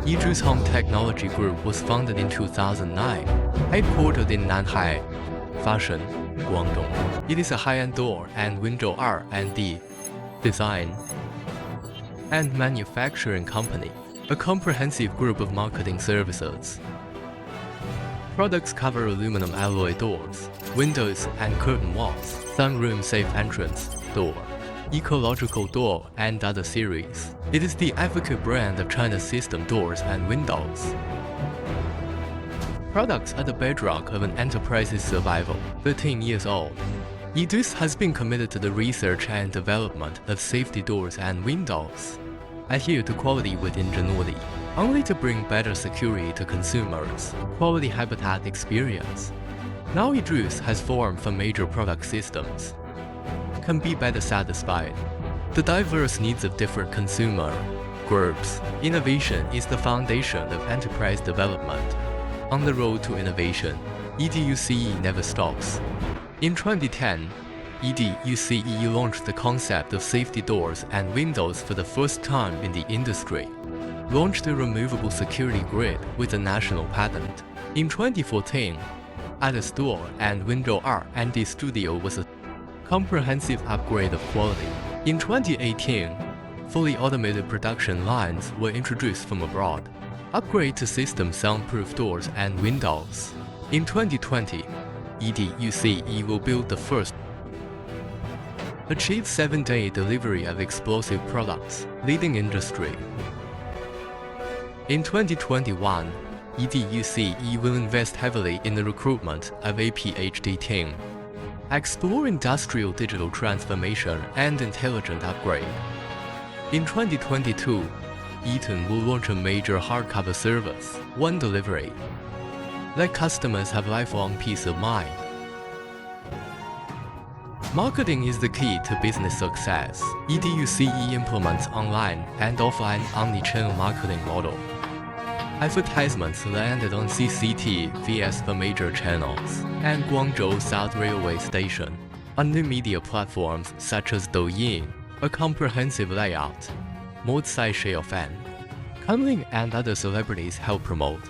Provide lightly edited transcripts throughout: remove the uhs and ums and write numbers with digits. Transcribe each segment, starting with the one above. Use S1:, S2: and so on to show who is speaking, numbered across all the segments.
S1: Educe Home Technology Group was founded in 2009, headquartered in Nanhai, Fashion, Guangdong. It is a high-end door and window R&D, design, and manufacturing company, a comprehensive group of marketing services. Products cover aluminum alloy doors, windows and curtain walls, sunroom safe entrance door, ecological door, and other series. It is the advocate brand of China's system doors and windows. Products are the bedrock of an enterprise's survival. 13 years old, Educe has been committed to the research and development of safety doors and windows, adhere to quality with ingenuity, only to bring better security to consumers, quality habitat experience. Now Educe has formed for major product systems, can be better satisfied the diverse needs of different consumer groups. Innovation is the foundation of enterprise development. On the road to innovation, Educe never stops. In 2010, Educe launched the concept of safety doors and windows for the first time in the industry, launched a removable security grid with a national patent. In 2014, Educe Door and Window R&D Studio was a comprehensive upgrade of quality. In 2018, fully automated production lines were introduced from abroad, upgrade to system soundproof doors and windows. In 2020, Educe will build the first, achieve 7-day delivery of explosive products, leading industry. In 2021, Educe will invest heavily in the recruitment of a PhD team, explore industrial digital transformation and intelligent upgrade. In 2022, Eaton will launch a major hardcover service, one delivery. Let customers have lifelong peace of mind. Marketing is the key to business success. Educe implements online and offline omnichannel marketing model. Advertisements landed on CCTVs for major channels and Guangzhou South Railway Station, on new media platforms such as Douyin, a comprehensive layout, Mo Tsai Fan, Kunling and other celebrities help promote.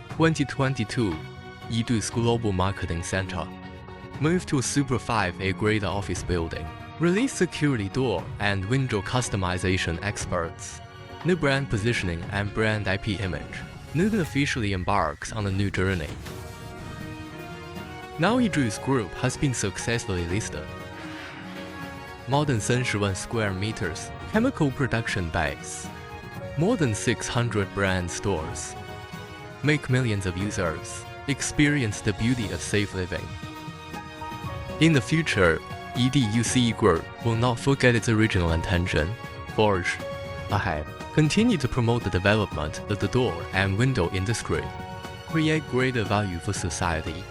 S1: 2022, Educe Global Marketing Center moved to a Super 5A grade office building, released security door and window customization experts, new brand positioning and brand IP image. Newton officially embarks on a new journey. Now Educe Group has been successfully listed. More than 30 万 square meters, chemical production base, more than 600 brand stores, make millions of users experience the beauty of safe living. In the future, Educe Group will not forget its original intention, forge ahead, continue to promote the development of the door and window industry, create greater value for society.